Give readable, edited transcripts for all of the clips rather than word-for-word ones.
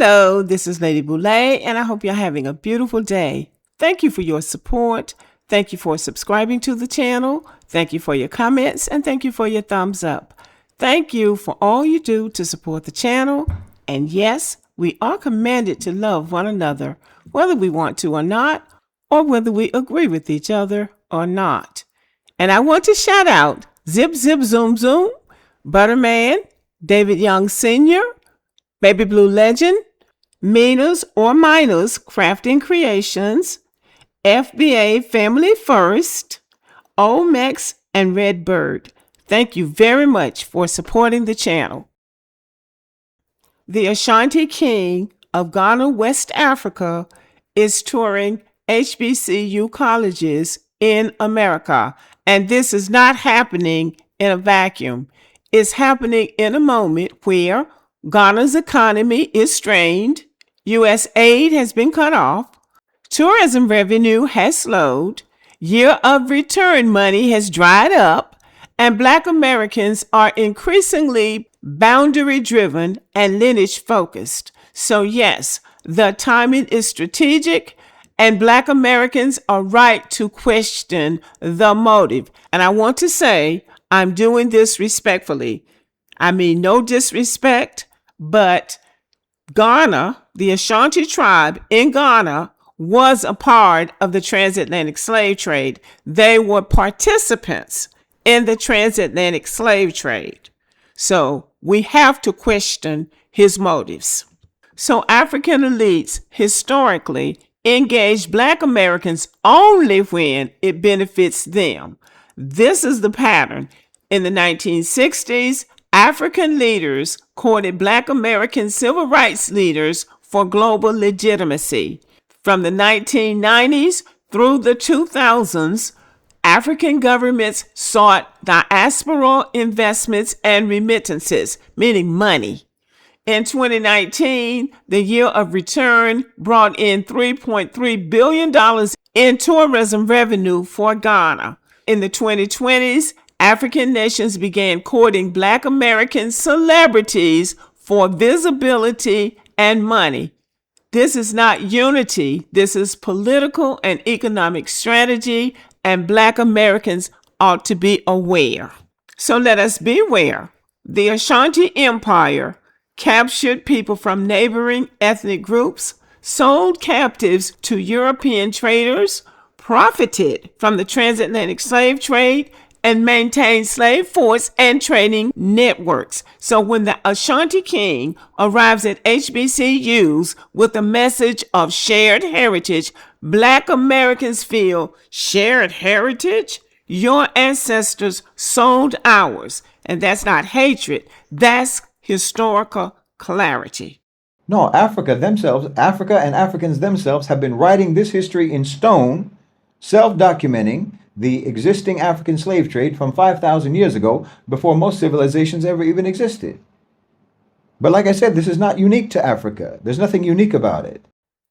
Hello, this is Lady Boulay, and I hope you're having a beautiful day. Thank you for your support. Thank you for subscribing to the channel. Thank you for your comments, and thank you for your thumbs up. Thank you for all you do to support the channel. And yes, we are commanded to love one another, whether we want to or not, or whether we agree with each other or not. And I want to shout out Zip Zip Zoom Zoom, Butterman, David Young Sr., Baby Blue Legend, Minas or Miners Crafting Creations, FBA Family First, Olmex, and Redbird. Thank you very much for supporting the channel. The Ashanti King of Ghana, West Africa, is touring HBCU colleges in America. And this is not happening in a vacuum. It's happening in a moment where Ghana's economy is strained, U.S. aid has been cut off, tourism revenue has slowed, year of return money has dried up, and Black Americans are increasingly boundary-driven and lineage-focused. So yes, the timing is strategic, and Black Americans are right to question the motive. And I want to say, I'm doing this respectfully. I mean, no disrespect, but Ghana, the Ashanti tribe in Ghana, was a part of the transatlantic slave trade. They were participants in the transatlantic slave trade. So we have to question his motives. So African elites historically engage Black Americans only when it benefits them. This is the pattern. In the 1960s, African leaders courted Black American civil rights leaders for global legitimacy. From the 1990s through the 2000s, African governments sought diasporal investments and remittances, meaning money. In 2019, the year of return brought in $3.3 billion in tourism revenue for Ghana. In the 2020s, African nations began courting Black American celebrities for visibility and money. This is not unity. This is political and economic strategy, and Black Americans ought to be aware. So let us beware. The Ashanti Empire captured people from neighboring ethnic groups, sold captives to European traders, profited from the transatlantic slave trade, and maintained slave force and training networks. So when the Ashanti King arrives at HBCUs with a message of shared heritage, Black Americans feel shared heritage? Your ancestors sold ours. And that's not hatred. That's historical clarity. No, Africa and Africans themselves have been writing this history in stone, self-documenting the existing African slave trade from 5,000 years ago, before most civilizations ever even existed. But like I said, this is not unique to Africa. There's nothing unique about it.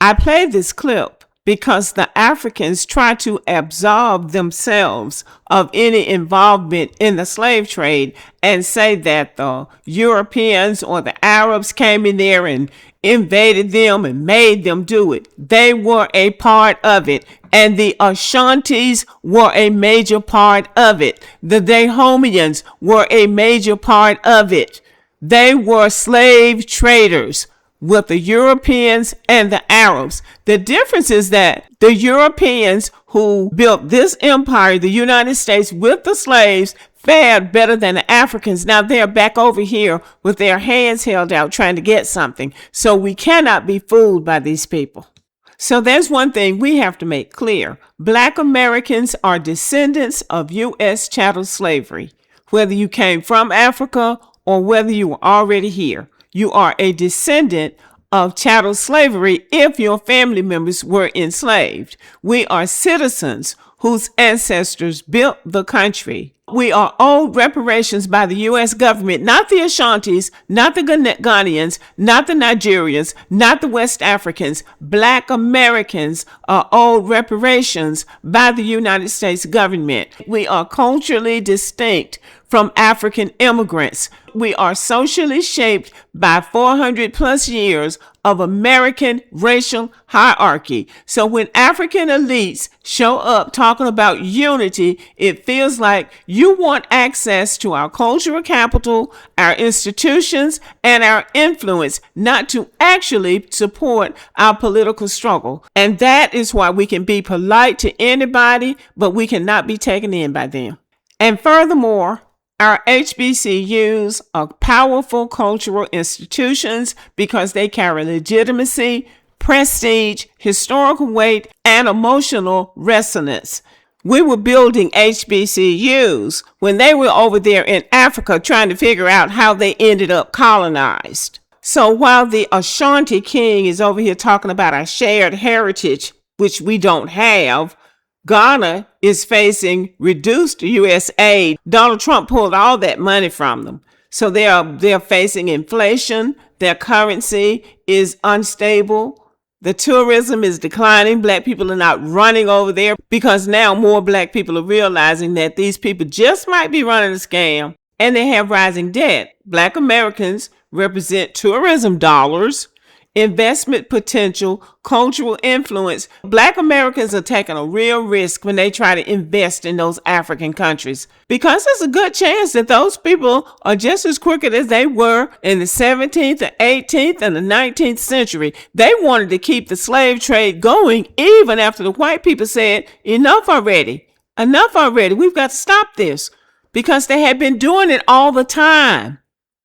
I played this clip because the Africans try to absolve themselves of any involvement in the slave trade and say that the Europeans or the Arabs came in there and invaded them and made them do it. They were a part of it, and the Ashantis were a major part of it. The Dahomians were a major part of it. They were slave traders with the Europeans and the Arabs. The difference is that the Europeans who built this empire, the United States, with the slaves, fared better than the Africans. Now they're back over here with their hands held out trying to get something. So we cannot be fooled by these people. So there's one thing we have to make clear. Black Americans are descendants of U.S. chattel slavery. Whether you came from Africa or whether you were already here, you are a descendant of chattel slavery if your family members were enslaved. We are citizens whose ancestors built the country. We are owed reparations by the U.S. government, not the Ashantis, not the Ghanaians, not the Nigerians, not the West Africans. Black Americans are owed reparations by the United States government. We are culturally distinct from African immigrants. We are socially shaped by 400 plus years of American racial hierarchy. So when African elites show up talking about unity, it feels like you want access to our cultural capital, our institutions, and our influence, not to actually support our political struggle. And that is why we can be polite to anybody, but we cannot be taken in by them. And furthermore, our HBCUs are powerful cultural institutions because they carry legitimacy, prestige, historical weight, and emotional resonance. We were building HBCUs when they were over there in Africa trying to figure out how they ended up colonized. So while the Ashanti King is over here talking about our shared heritage, which we don't have, Ghana is facing reduced U.S. aid. Donald Trump pulled all that money from them. So they're facing inflation. Their currency is unstable. The tourism is declining. Black people are not running over there because now more black people are realizing that these people just might be running a scam, and they have rising debt. Black Americans represent tourism dollars, investment potential, cultural influence. Black Americans are taking a real risk when they try to invest in those African countries because there's a good chance that those people are just as crooked as they were in the 17th, the 18th, and the 19th century. They wanted to keep the slave trade going even after the white people said, enough already. Enough already. We've got to stop this, because they had been doing it all the time.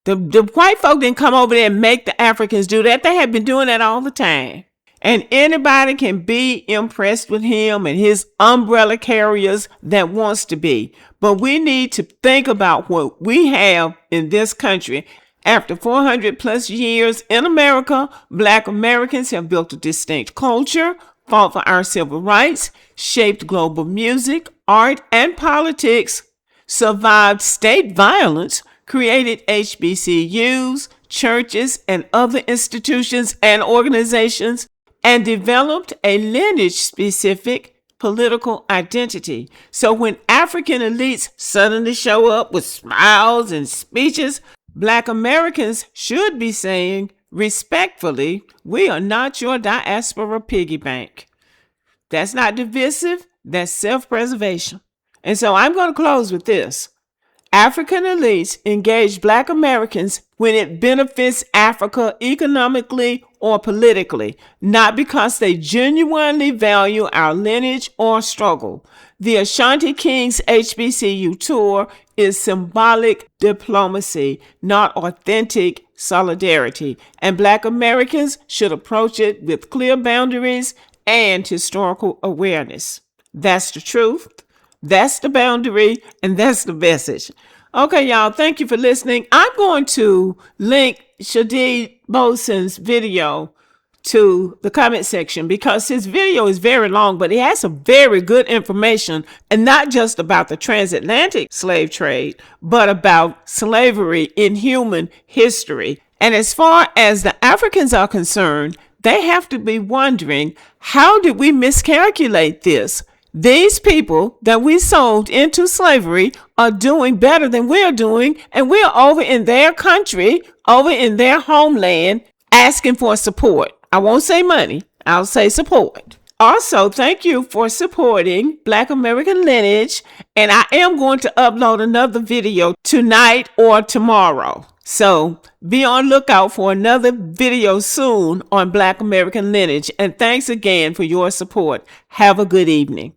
The white folk didn't come over there and make the Africans do that. They had been doing that all the time. And anybody can be impressed with him and his umbrella carriers that wants to be. But we need to think about what we have in this country. After 400 plus years in America, Black Americans have built a distinct culture, fought for our civil rights, shaped global music, art, and politics, survived state violence, created HBCUs, churches, and other institutions and organizations, and developed a lineage-specific political identity. So when African elites suddenly show up with smiles and speeches, Black Americans should be saying, respectfully, we are not your diaspora piggy bank. That's not divisive, that's self-preservation. And so I'm going to close with this. African elites engage Black Americans when it benefits Africa economically or politically, not because they genuinely value our lineage or struggle. The Ashanti King's HBCU tour is symbolic diplomacy, not authentic solidarity, and Black Americans should approach it with clear boundaries and historical awareness. That's the truth. That's the boundary, and that's the message. Okay, y'all, thank you for listening. I'm going to link Shadid Bosen's video to the comment section because his video is very long, but he has some very good information, and not just about the transatlantic slave trade, but about slavery in human history. And as far as the Africans are concerned, they have to be wondering, how did we miscalculate this? These people that we sold into slavery are doing better than we're doing, and we're over in their country, over in their homeland, asking for support. I won't say money, I'll say support. Also, thank you for supporting Black American Lineage, and I am going to upload another video tonight or tomorrow. So be on lookout for another video soon on Black American Lineage, and thanks again for your support. Have a good evening.